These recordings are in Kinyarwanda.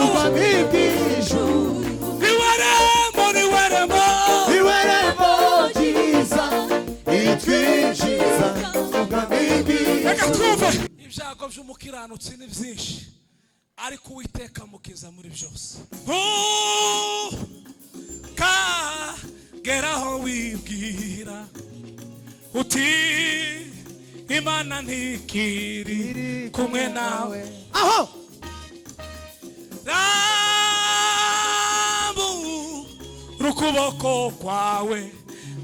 ubwami bw'ijuru niweremo ryiza itwinjiza ubwami bw'ijuru. Reka twumve. Ibyago by'umukiranutsi ni byinshi ariko Uwiteka amukiza muri byose. Kageraho wibwira uti Imana ntikiri kumwe nawe. Aho ukuboko kwawe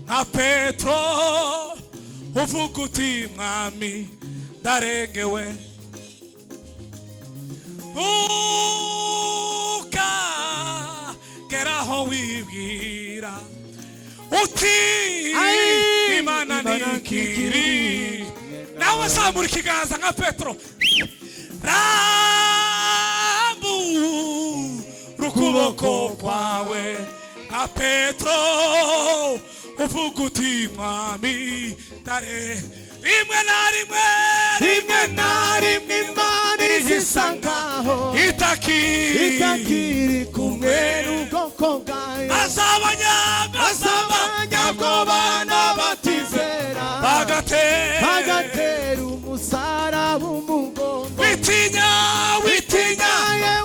nka Petro uvuga uti mwami ndarengewe. Ukageraho wibwira uti Imana ntikiri. Nawe zamura ikiganza nka Petro. Ukuboko kwawe nka Petro uvuga uti mwami ndare. Rimwe na rimwe Imana izisa nkaho itakiri kumwe n'ubwoko bwayo. Azabanyabwoba n'abatizera bagatera umusaraba umugongo. Witinya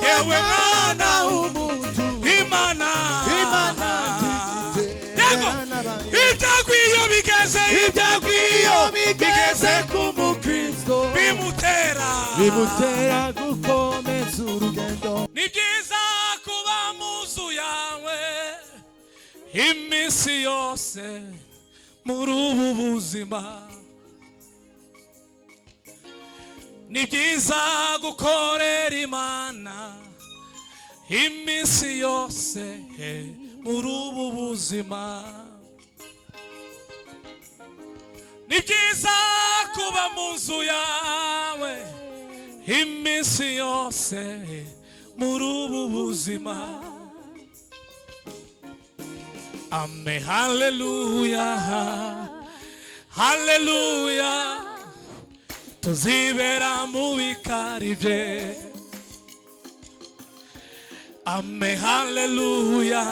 yewe mwana w'umuntu, Imana ibyagwiyo bigeze ku mukristo bimutera gukomeza urugendo. Ni byiza kuba mu nzu yawe iminsi yose muri ubu buzima. Ni byiza gukorera Imana iminsi yose muri ubu buzima. Ni byiza kuba mu nzu yawe iminsi yose muri ubu buzima. Amen, haleluya, haleluya. Tuzibera mu bikari bye. Amen, haleluya,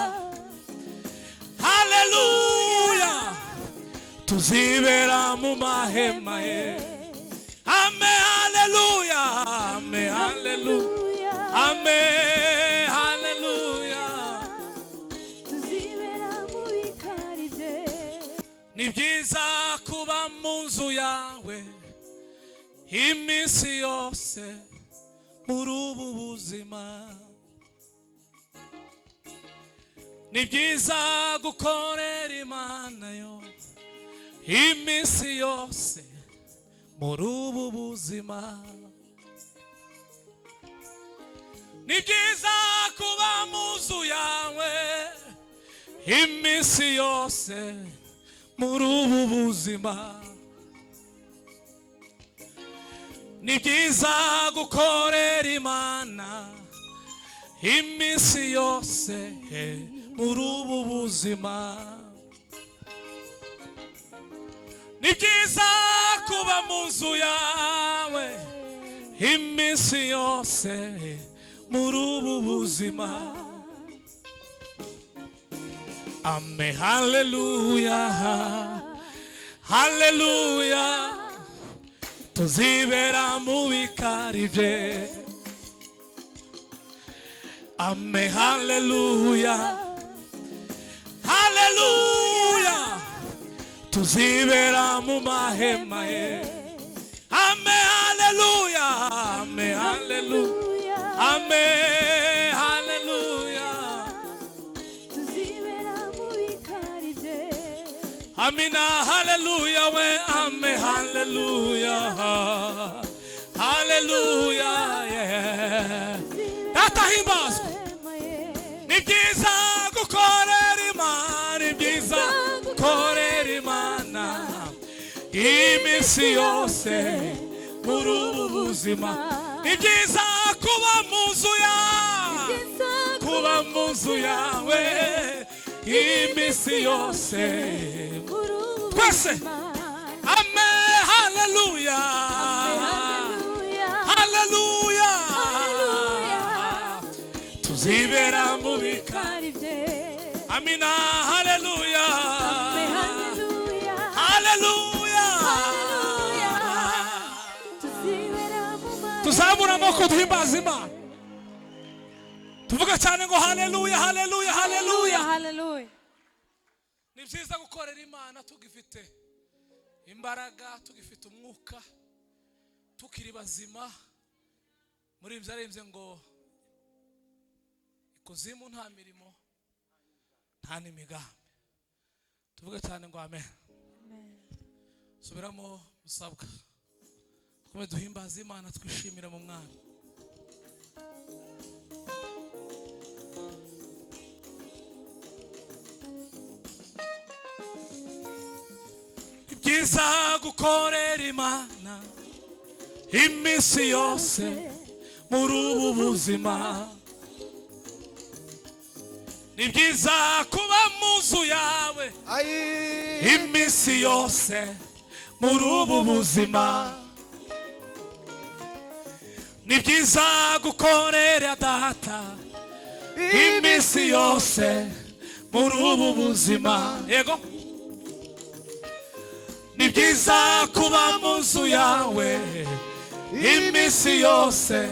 haleluya. Tuzibera mu mahema ye. Amen, haleluya, amen, haleluya, amen, haleluya. Tuzibera mu bikari bye. Ni byiza kuba mu nzu yawe iminsi yose muri ubu buzima. Ni byiza gukorera Imana yo iminsi yose muri ubu buzima. Ni byiza kuba mu nzu yawe iminsi yose muri ubu buzima. Ni byiza gukorera Imana iminsi yose muri ubu buzima. Ni byiza kuba mu nzu yawe iminsi yose muri ubu buzima. Amen, haleluya, haleluya. Tuzibera mu bikari bye. Amen, haleluya, haleluya. Tuzibera mu mahema ye. Amen, haleluya, amen, haleluya, amen, haleluya. Tuzibera mu bikari bye. Amina, haleluya we, amen, haleluya, haleluya, yeah. Atahimbazwe. Ni byiza gukorera Imana, ni byiza gukorera Imana iminsi yose muri ubu buzima. Ni byiza kuba mu nzu yawe, kuba mu nzu yawe iminsi yose. Twese amen, haleluya, haleluya. Amina. Haleluya. Haleluya. Haleluya. Haleluya. Tuzibera mu mahema. Tuzamura amaboko duhimbaza Imana. Tuvuga cyane ngo haleluya, haleluya, haleluya. Haleluya. Ni byiza gukorera Imana tugifite imbaraga, tugifite umwuka, tukiri bazima. Muri ibyo arembye ngo ikuzimu nta mirimo, nta n'imigambi. Tuvuge cyane ngo amen. Subiramo musabwa. Tukomeze duhimbaze Imana, twishimire mu Mwami. Ibyiza gukorera Imana iminsi yose muri ubu buzima. Ni byiza kuba mu nzu yawe iminsi yose muri ubu buzima. Ni byiza gukorera Data iminsi yose muri ubu buzima. Yego. Ni byiza kuba mu nzu yawe iminsi yose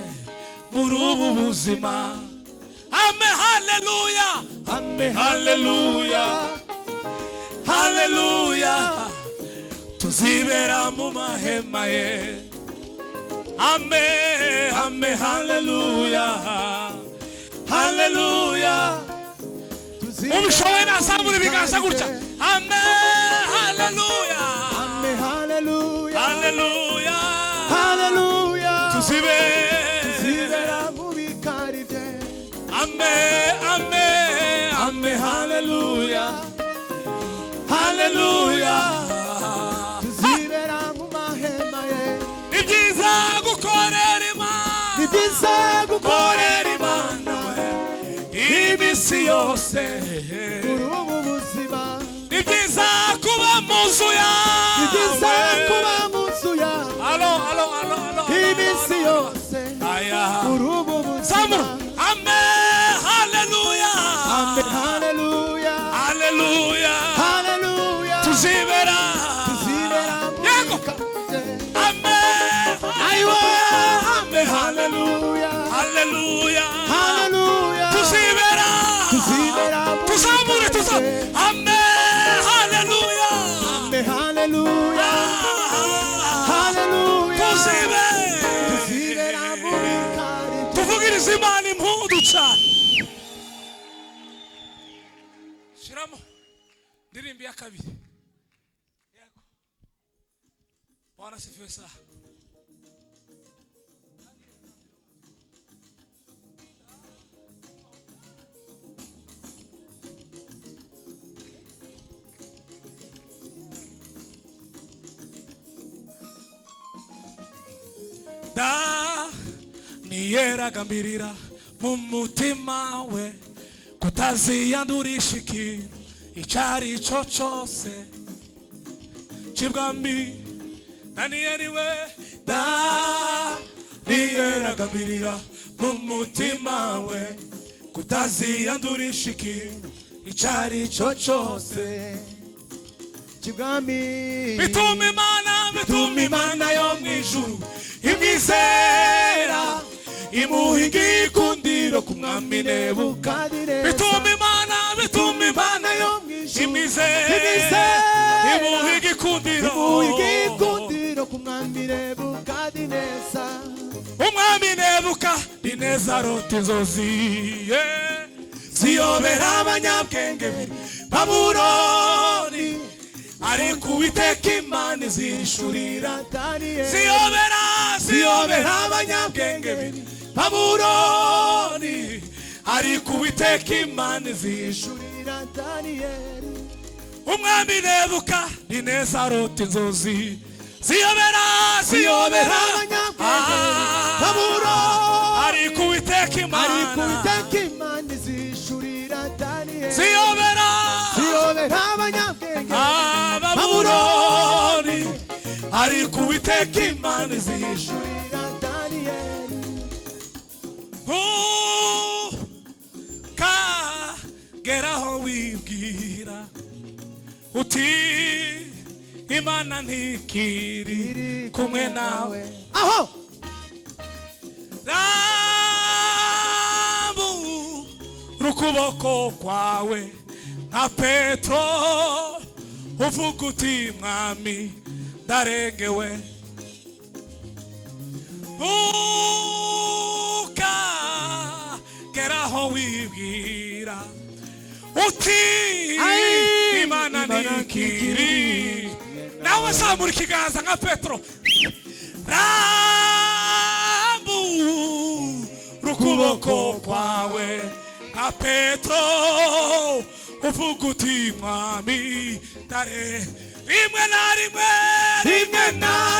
muri ubu buzima. Amen. Haleluya. Amen. Haleluya. Haleluya. Tuzibera mu mahema ye. Amen. Amen. Haleluya. Haleluya. Ubishoboye nazamura ibiganza gutya. Amen. Haleluya. Amen. Haleluya. Haleluya. Haleluya. Tuzibera mu bikari bye. Amen. Amen. Amen. Haleluya. Haleluya. Tuzibera mu mahema ye. Ni byiza gukorera Imana. Ni byiza gukorera Imana iminsi yose muri ubu buzima. ni byiza kuba mu nzu yawe. Ni byiza kuba mu nzu yawe alo iminsi yose aya muri ubu buzima. Samura. Amen. Haleluya. Amen. Haleluya. Haleluya. Haleluya. Tuzibera mu Yego. bikari bye. Amen. Aywa. Amen. Haleluya. Haleluya. Haleluya. Tuzibera mu tuzamure bikari tuza. bye. Amen. Haleluya. Amen. Haleluya. Haleluya. Tuzibera mu bikari bye. Tuvugirize Imana impundu cyane. Shiramo ndirimbo ya kabiri. Yego. Bwana sifiwe sana. Da niyeragambirira mu mutima we kutaziyandurisha ikintu icyari cyo cyose kibwami. Daniyeliwe da niyeragambirira mu mutima we kutaziyandurisha ikintu icyari cyo cyose kibwami. bituma Imana yo mu ijuru imwizera imuha igikundiro ku mwami Nebukadineza. bituma Imana yo mu ijuru imwizera imuha igikundiro ku mwami Nebukadineza. umwami Nebukadineza arota inzozi ziyobera abanyabwenge b'i Babuloni, ariko Uwiteka Imana izihishurira ziyobera abanyabwenge b'i Babuloni, ariko Uwiteka Imana izihishurira Daniyeli. umwami Nebukadineza arota inzozi ziyobera abanyabwenge Babuloni, ariko Uwiteka Imana izihishurira Daniyeli. ziyobera abanyabwenge Babuloni, ariko Uwiteka Imana izihishurira Daniyeli. kageraho wiba uti Imana ntikiri kumwe nawe aho ukuboko kwawe nka Petero uvuga uti mwami ndarengewe ukageraho wibwira uti Imana ntikiri nawe zamura ikiganza nka Petero ukuboko kwawe nka Petero uvuga uti mwami ndare rimwe na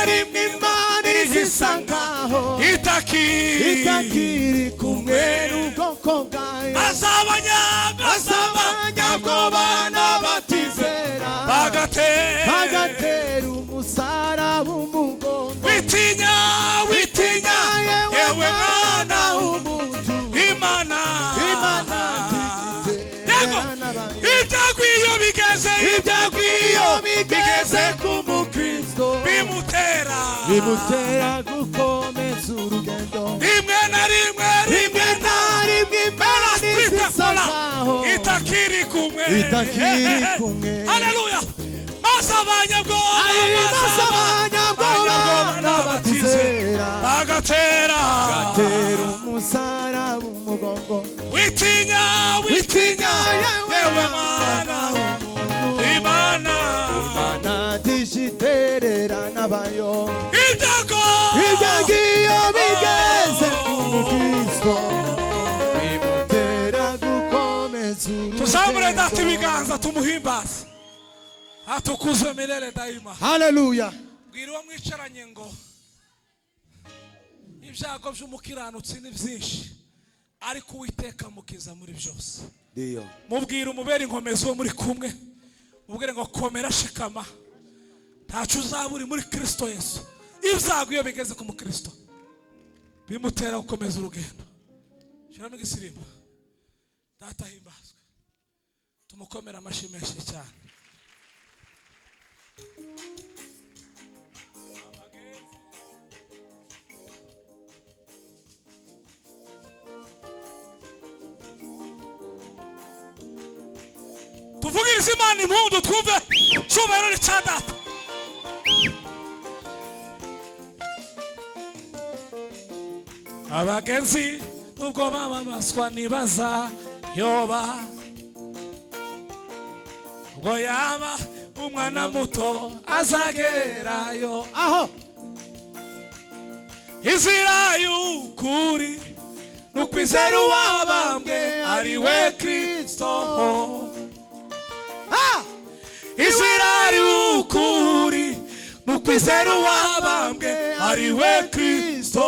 rimwe Imana izisa nkaho itakiri kumwe n'ubwoko bwayo azabanyabwoba n'abatizera bagatera umusaraba umugongo witinya yewe mwana w'umuntu Imana ibyagwiyo bigeze ku mukristo bimutera gukomeza urugendo rimwe na rimwe Imana izisa nkaho itakiri kumwe haleluya maze abanyabwoba n'abatizera bagatera umusaraba umugongo witinya yewe mwana Imana ntishitererana bayo ibyagiyo bigeze ku mukristo bimutera gukomeza urugendo tuzamure data ibiganza tumuhimbaze atukuzwe milele daima haleluya bwira uwo mwicaranye ngo ibyago by'umukiranutsi ni byinshi ariko Uwiteka mukiza muri byose ndiyo mubwira umubere inkomezi wo muri kumwe mubwire ngo komera shikama ntacu uzaburi muri Kristo Yesu ibyago iyo bigeze ku mukristo bimutera gukomeza urugendo shiramo igisirimba data himbazwe tumukomera amashyi menshi cyane tuvugirize Imana impundu twumve cyubahiro cya data abagenzi nubwo bababazwa nibaza yoba ubwo yaba umwana muto azagerayo aho inzira y'ukuri n'ukwizera uwabambwe ari we Kristo inzira y'ukuri n'ukwizera uwabambwe ari we Kristo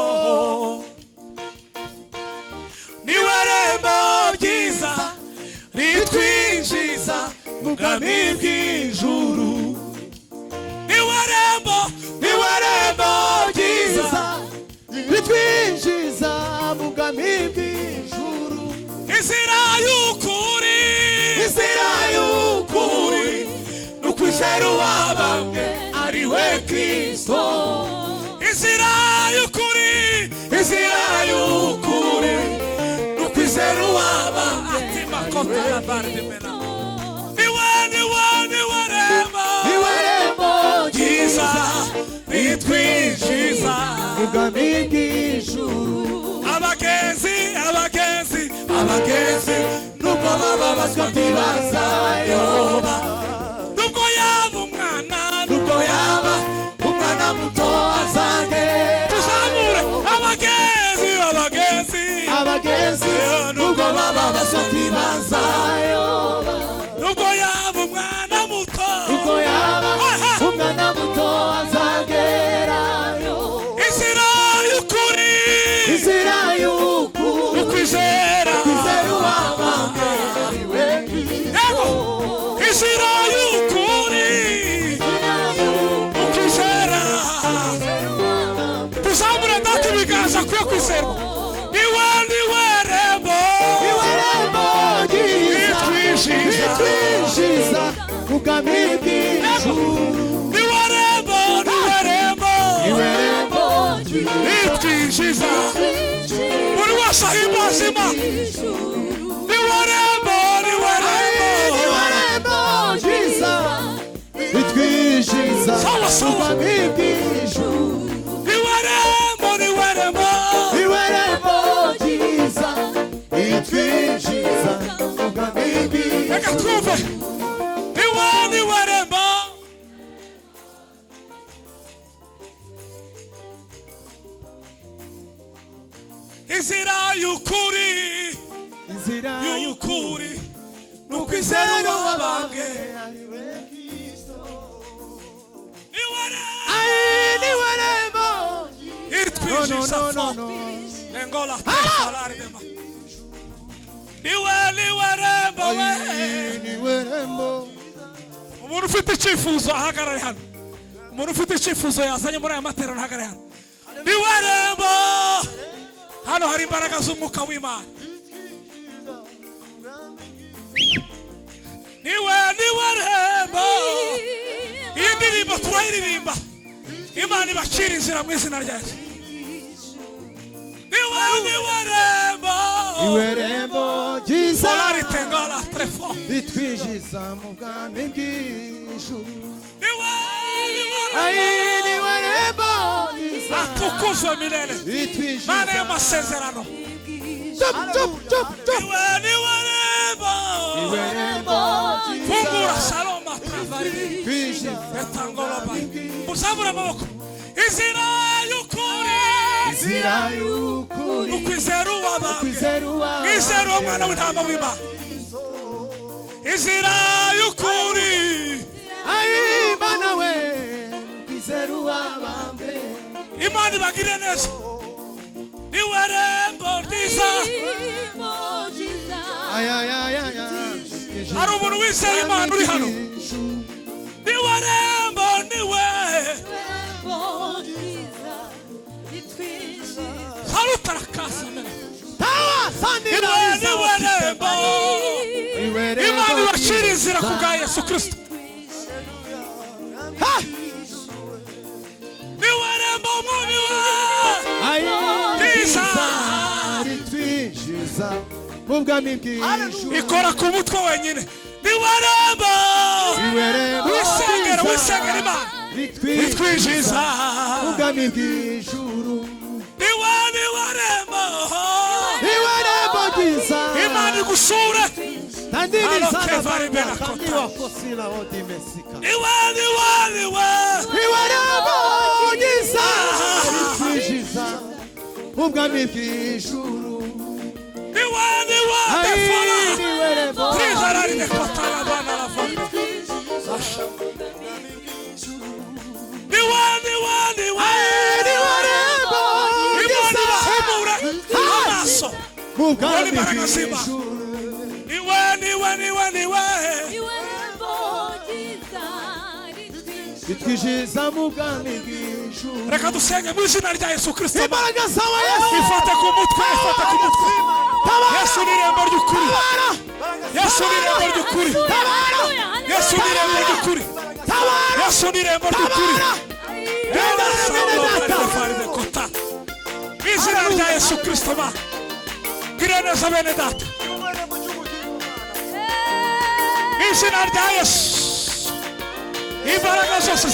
niwe rembo ryiza ritwinjiza mu bwami bw'ijuru niwe rembo ryiza ritwinjiza mu bwami bw'ijuru inzira y'ukuri n'ukwizera uwabambwe ari we Kristo inzira y'ukuri n'ukwizera uwabambwe atima kota bardimena niwe rembo ryiza ritwinjiza mu bwami bw'ijuru abagenzi nubwo bababazwa ntibazayoba nubwo yaba umwana muto azagera tuzamure abagenzi nubwo bababazwa ntibazayoba nubwo yaba umwana muto azagerayo inzira y'ukuri ukwizera uwabambwe ari we Kristo inzira itwinjiza muri wese ahimbaza Imana ni warembo ni warembo ryiza ritwinjiza Sawa, sawa. mu bwami bw'ijuru ni warembo ni warembo irembo ryiza ritwinjiza mu bwami bw'ijuru reka twumve ni warembo inzira y'ukuri inzira y'ukuri ni ukwizera wabambwe ni warembo itwinjiza Engola salari dema ni warembo we umuntu ufite icyifuzo ahagarare hano umuntu ufite icyifuzo yazanye muri aya materaniro ahagarare hano ni warembo hano hari imbaraga z'umwuka w'Imana ni warembo iyi ndirimbo turayiririmba Imana ibacira inzira mu izina rya Yesu ni warembo irembo ryiza salari tengola trefo ritwinjiza mu bwami bw'ijuru ni irembo ryiza atukuzwe milele ritwinjiza Mana y'amasezerano ni warembo irembo fungura saloma travari ritwinjiza etangoloba muzamura amaboko inzira y'ukuri inzira y'ukuri ukwizera uwabambwe kwizera uwawe izera umwana w'intama w'Imana inzira y'ukuri Imana we kwizera uwabambwe Imana ibagire neza ni warembo ryiza hari umuntu wizera Imana uri hano ni warembo ni we harutarakasa ni warembo Imana ibacira inzira ku bwa Yesu Kristo ni warembo umwami we ritwinjiza mu bwami bw'ijuru ikora ku mutwe wenyine ni warembo wisengera Imana itwinjiza mu bwami bw'ijuru ni warembo irembo ryiza Imana igusure tandini Alo, sana kevari bana bena kandi kota. wakosila odimesika ni irembo ryiza ritwinjiza mu bwami bw'ijuru irembo trizarari de kota la bana la foto ni irembo Imana ryiza ibahumure amaso mu bwami imbaraga z'Imana. bw'ijuru ni ritwinjiza mu bwami bw'ijuru reka dusenge mu izina rya Yesu Kristo imbaraga zawe Yesu ifate ku mutwe Yesu ni irembo ry'ukuri Yesu ni irembo ry'ukuri Yesu ni irembo ry'ukuri Yesu ni irembo ry'ukuri mu izina rya Yesu Kristo ma gira neza bene data mu izina rya Yesu imbaraga zose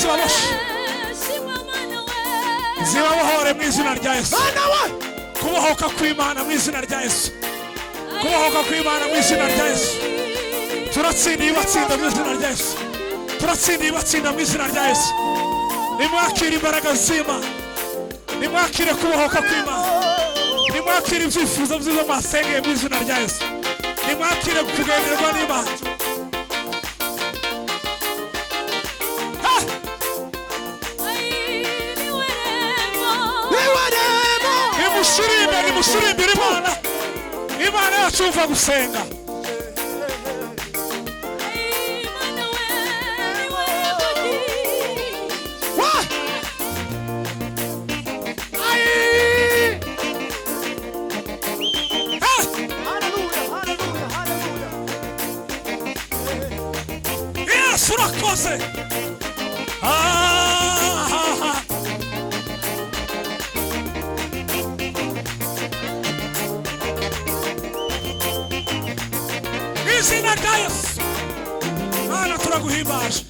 zibabohore mu izina rya Yesu kubohoka kw'Imana mu izina rya Yesu kubohoka kw'Imana mu izina rya Yesu turatsindiye batsinda mu izina rya Yesu turatsindiye batsinda mu izina rya Yesu nimwakire imbaraga z'Imana nimwakire kubohoka kw'Imana nimwakire ibyifuzo byiza mwasengeye mu izina rya Yesu nimwakire kugenderwa n'Imana nimushirimbire Imana yacu umva gusenga Yesu urakoze turaguhimbaje